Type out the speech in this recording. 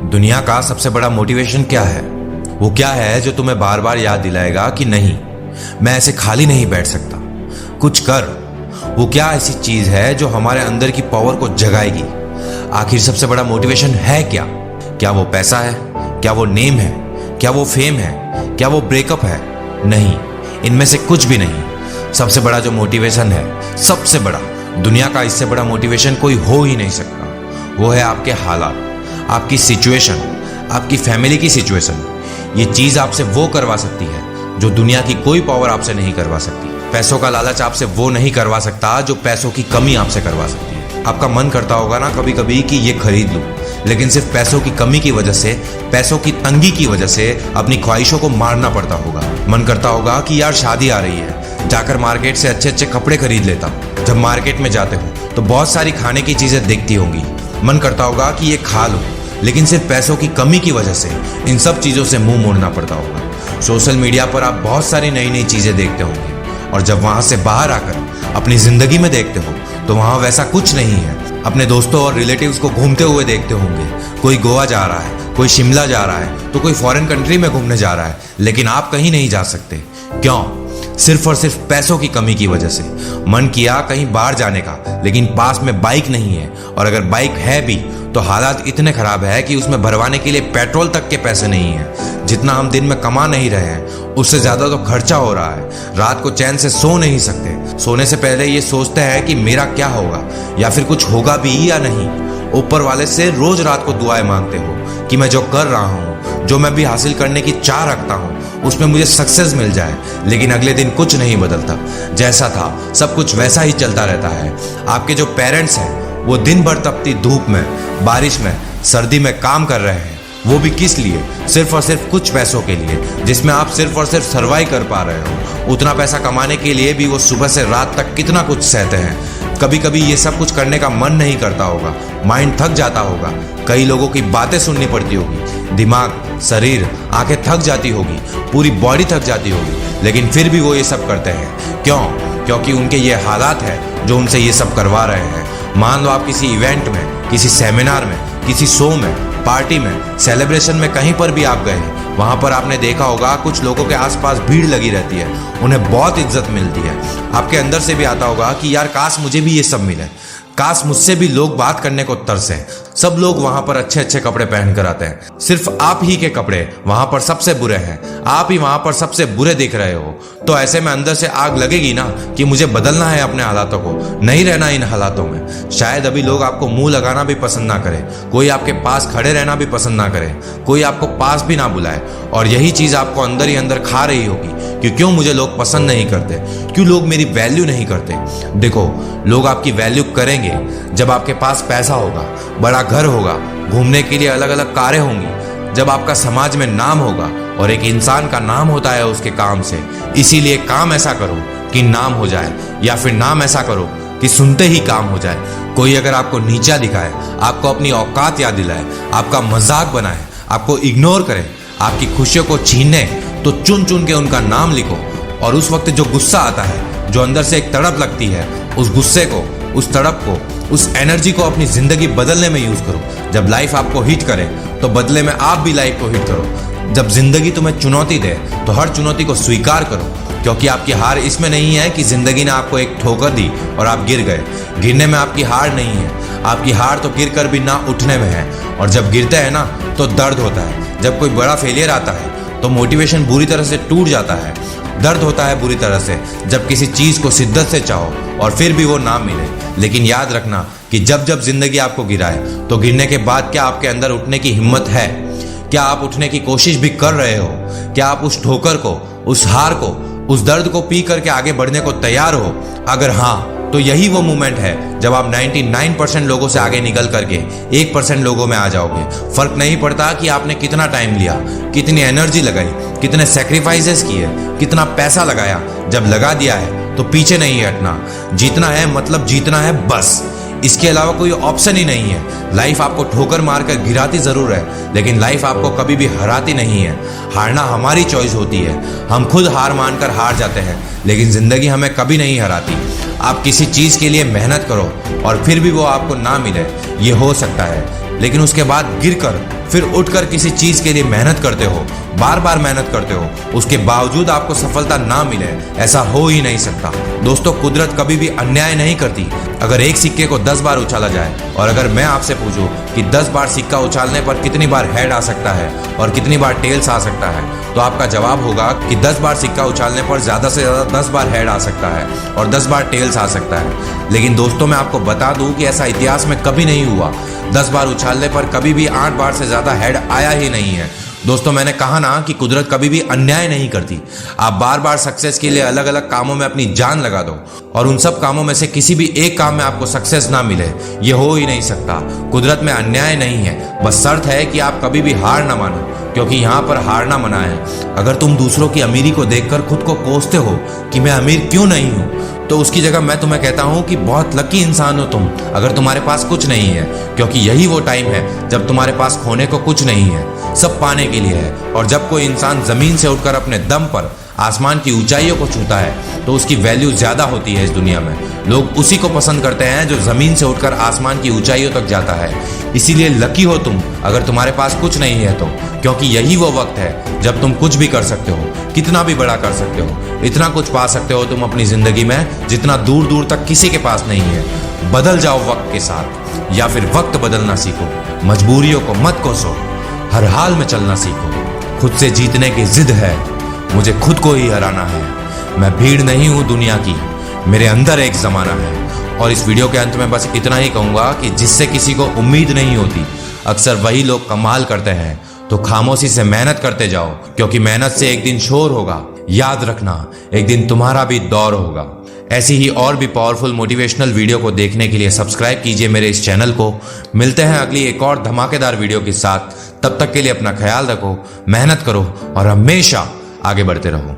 दुनिया का सबसे बड़ा मोटिवेशन क्या है? वो क्या है जो तुम्हें बार बार याद दिलाएगा कि नहीं, मैं ऐसे खाली नहीं बैठ सकता, कुछ कर। वो क्या ऐसी चीज है जो हमारे अंदर की पावर को जगाएगी? आखिर सबसे बड़ा मोटिवेशन है क्या? क्या वो पैसा है? क्या वो नेम है? क्या वो फेम है? क्या वो ब्रेकअप है? नहीं, इनमें से कुछ भी नहीं। सबसे बड़ा जो मोटिवेशन है, सबसे बड़ा, दुनिया का इससे बड़ा मोटिवेशन कोई हो ही नहीं सकता। वो है आपके हालात, आपकी सिचुएशन, आपकी फैमिली की सिचुएशन। ये चीज आपसे वो करवा सकती है जो दुनिया की कोई पावर आपसे नहीं करवा सकती। पैसों का लालच आपसे वो नहीं करवा सकता जो पैसों की कमी आपसे करवा सकती है। आपका मन करता होगा ना कभी कभी कि ये खरीद लूं, लेकिन सिर्फ पैसों की कमी की वजह से, पैसों की तंगी की वजह से अपनी ख्वाहिशों को मारना पड़ता होगा। मन करता होगा कि यार शादी आ रही है, जाकर मार्केट से अच्छे अच्छे कपड़े खरीद लेता। जब मार्केट में जाते हो तो बहुत सारी खाने की चीजें दिखती होंगी, मन करता होगा कि ये खा लो, लेकिन सिर्फ पैसों की कमी की वजह से इन सब चीजों से मुंह मोड़ना पड़ता होगा। सोशल मीडिया पर आप बहुत सारी नई नई चीजें देखते होंगे, और जब वहां से बाहर आकर अपनी जिंदगी में देखते हो तो वहां वैसा कुछ नहीं है। अपने दोस्तों और रिलेटिव्स को घूमते हुए देखते होंगे, कोई गोवा जा रहा है, कोई शिमला जा रहा है, तो कोई फॉरेन कंट्री में घूमने जा रहा है, लेकिन आप कहीं नहीं जा सकते। क्यों? सिर्फ और सिर्फ पैसों की कमी की वजह से। मन किया कहीं बाहर जाने का, लेकिन पास में बाइक नहीं है, और अगर बाइक है भी तो हालात इतने खराब है कि उसमें भरवाने के लिए पेट्रोल तक के पैसे नहीं है। जितना हम दिन में कमा नहीं रहे हैं उससे ज्यादा तो खर्चा हो रहा है। रात को चैन से सो नहीं सकते, सोने से पहले ये सोचते हैं कि मेरा क्या होगा, या फिर कुछ होगा भी या नहीं। ऊपर वाले से रोज रात को दुआएं मांगते हो कि मैं जो कर रहा हूँ, जो मैं भी हासिल करने की चाह रखता हूँ, उसमें मुझे सक्सेस मिल जाए। लेकिन अगले दिन कुछ नहीं बदलता, जैसा था सब कुछ वैसा ही चलता रहता है। आपके जो पेरेंट्स हैं वो दिन भर तपती धूप में, बारिश में, सर्दी में काम कर रहे हैं, वो भी किस लिए? सिर्फ और सिर्फ कुछ पैसों के लिए, जिसमें आप सिर्फ और सिर्फ सर्वाइव कर पा रहे हो। उतना पैसा कमाने के लिए भी वो सुबह से रात तक कितना कुछ सहते हैं। कभी कभी ये सब कुछ करने का मन नहीं करता होगा, माइंड थक जाता होगा, कई लोगों की बातें सुननी पड़ती होगी, दिमाग, शरीर, आंखें थक जाती होगी, पूरी बॉडी थक जाती होगी, लेकिन फिर भी वो ये सब करते हैं। क्यों? क्योंकि उनके ये हालात है जो उनसे ये सब करवा रहे हैं। मान लो आप किसी इवेंट में, किसी सेमिनार में, किसी शो में, पार्टी में, सेलिब्रेशन में, कहीं पर भी आप गए, वहां पर आपने देखा होगा कुछ लोगों के आसपास भीड़ लगी रहती है, उन्हें बहुत इज्जत मिलती है। आपके अंदर से भी आता होगा कि यार काश मुझे भी ये सब मिले, काश मुझसे भी लोग बात करने को तरसे। सब लोग वहां पर अच्छे अच्छे कपड़े पहन कर आते हैं, सिर्फ आप ही के कपड़े वहां पर सबसे बुरे हैं, आप ही वहां पर सबसे बुरे दिख रहे हो। तो ऐसे में अंदर से आग लगेगी ना कि मुझे बदलना है अपने हालातों को, नहीं रहना इन हालातों में। शायद अभी लोग आपको मुंह लगाना भी पसंद ना करे, कोई आपके पास खड़े रहना भी पसंद ना करे, कोई आपको पास भी ना बुलाए, और यही चीज आपको अंदर ही अंदर खा रही होगी कि क्यों मुझे लोग पसंद नहीं करते, क्यों लोग मेरी वैल्यू नहीं करते। देखो, लोग आपकी वैल्यू करेंगे जब आपके पास पैसा होगा, बड़ा घर होगा, घूमने के लिए अलग अलग कारें होंगी, जब आपका समाज में नाम होगा, और एक इंसान का नाम होता है उसके काम से। इसीलिए काम ऐसा करो कि नाम हो जाए, या फिर नाम ऐसा करो कि सुनते ही काम हो जाए। कोई अगर आपको नीचा दिखाए, आपको अपनी औकात याद दिलाए, आपका मजाक बनाए, आपको इग्नोर करे, आपकी खुशियों को छीने, तो चुन चुन के उनका नाम लिखो। और उस वक्त जो गुस्सा आता है, जो अंदर से एक तड़प लगती है, उस गुस्से को, उस तड़प को, उस एनर्जी को अपनी जिंदगी बदलने में यूज करो। जब लाइफ आपको हिट करे तो बदले में आप भी लाइफ को हिट करो। जब जिंदगी तुम्हें चुनौती दे तो हर चुनौती को स्वीकार करो, क्योंकि आपकी हार इसमें नहीं है कि जिंदगी ने आपको एक ठोकर दी और आप गिर गए। गिरने में आपकी हार नहीं है, आपकी हार तो गिर कर भी ना उठने में है। और जब गिरते हैं ना तो दर्द होता है। जब कोई बड़ा फेलियर आता है तो मोटिवेशन बुरी तरह से टूट जाता है। दर्द होता है बुरी तरह से जब किसी चीज को शिद्दत से चाहो और फिर भी वो ना मिले। लेकिन याद रखना कि जब जब जिंदगी आपको गिराए तो गिरने के बाद क्या आपके अंदर उठने की हिम्मत है? क्या आप उठने की कोशिश भी कर रहे हो? क्या आप उस ठोकर को, उस हार को, उस दर्द को पी करके आगे बढ़ने को तैयार हो? अगर हाँ, तो यही वो मोमेंट है जब आप 99% लोगों से आगे निकल करके 1% लोगों में आ जाओगे। फर्क नहीं पड़ता कि आपने कितना टाइम लिया, कितनी एनर्जी लगाई, कितने सेक्रीफाइसेस किए, कितना पैसा लगाया। जब लगा दिया है तो पीछे नहीं हटना। जीतना है मतलब जीतना है, बस। इसके अलावा कोई ऑप्शन ही नहीं है। लाइफ आपको ठोकर मारकर गिराती जरूर है, लेकिन लाइफ आपको कभी भी हराती नहीं है। हारना हमारी चॉइस होती है, हम खुद हार मानकर हार जाते हैं, लेकिन जिंदगी हमें कभी नहीं हराती। आप किसी चीज के लिए मेहनत करो और फिर भी वो आपको ना मिले, ये हो सकता है, लेकिन उसके बाद गिरकर फिर उठकर किसी चीज के लिए मेहनत करते हो, बार बार मेहनत करते हो, उसके बावजूद आपको सफलता ना मिले, ऐसा हो ही नहीं सकता। दोस्तों, कुदरत कभी भी अन्याय नहीं करती। अगर एक सिक्के को 10 बार उछाला जाए और अगर मैं आपसे पूछूं कि 10 बार सिक्का उछालने पर कितनी बार हेड आ सकता है और कितनी बार टेल्स आ सकता है, तो आपका जवाब होगा कि 10 बार सिक्का उछालने पर ज्यादा से ज्यादा 10 बार हेड आ सकता है और 10 बार टेल्स आ सकता है। लेकिन दोस्तों, मैं आपको बता दूं कि ऐसा इतिहास में कभी नहीं हुआ। 10 बार उछालने पर कभी भी 8 बार से ज्यादा हेड आया ही नहीं है। दोस्तों, मैंने कहा ना कि कुदरत कभी भी अन्याय नहीं करती। आप बार बार सक्सेस के लिए अलग अलग कामों में अपनी जान लगा दो और उन सब कामों में से किसी भी एक काम में आपको सक्सेस ना मिले, ये हो ही नहीं सकता। कुदरत में अन्याय नहीं है, बस शर्त है कि आप कभी भी हार ना मानो, क्योंकि यहाँ पर हारना मना है। अगर तुम दूसरों की अमीरी को देखकर खुद को कोसते हो कि मैं अमीर क्यों नहीं हूँ, तो उसकी जगह मैं तुम्हें कहता हूँ कि बहुत लकी इंसान हो तुम अगर तुम्हारे पास कुछ नहीं है, क्योंकि यही वो टाइम है जब तुम्हारे पास खोने को कुछ नहीं है, सब पाने के लिए है। और जब कोई इंसान जमीन से उठकर अपने दम पर आसमान की ऊंचाइयों को छूता है तो उसकी वैल्यू ज्यादा होती है इस दुनिया में। लोग उसी को पसंद करते हैं जो जमीन से उठकर आसमान की ऊंचाइयों तक जाता है। इसीलिए लकी हो तुम अगर तुम्हारे पास कुछ नहीं है तो, क्योंकि यही वो वक्त है जब तुम कुछ भी कर सकते हो, कितना भी बड़ा कर सकते हो, इतना कुछ पा सकते हो तुम अपनी जिंदगी में जितना दूर दूर तक किसी के पास नहीं है। बदल जाओ वक्त के साथ, या फिर वक्त बदलना सीखो। मजबूरियों को मत कोसो, हर हाल में चलना सीखो। खुद से जीतने की जिद है, मुझे खुद को ही हराना है। मैं भीड़ नहीं हूं दुनिया की, मेरे अंदर एक जमाना है। और इस वीडियो के अंत में बस इतना ही कहूंगा कि जिससे किसी को उम्मीद नहीं होती, अक्सर वही लोग कमाल करते हैं। तो खामोशी से मेहनत करते जाओ, क्योंकि मेहनत से एक दिन शोर होगा। याद रखना, एक दिन तुम्हारा भी दौर होगा। ऐसी ही और भी पावरफुल मोटिवेशनल वीडियो को देखने के लिए सब्सक्राइब कीजिए मेरे इस चैनल को। मिलते हैं अगली एक और धमाकेदार वीडियो के साथ। तब तक के लिए अपना ख्याल रखो, मेहनत करो और हमेशा आगे बढ़ते रहो।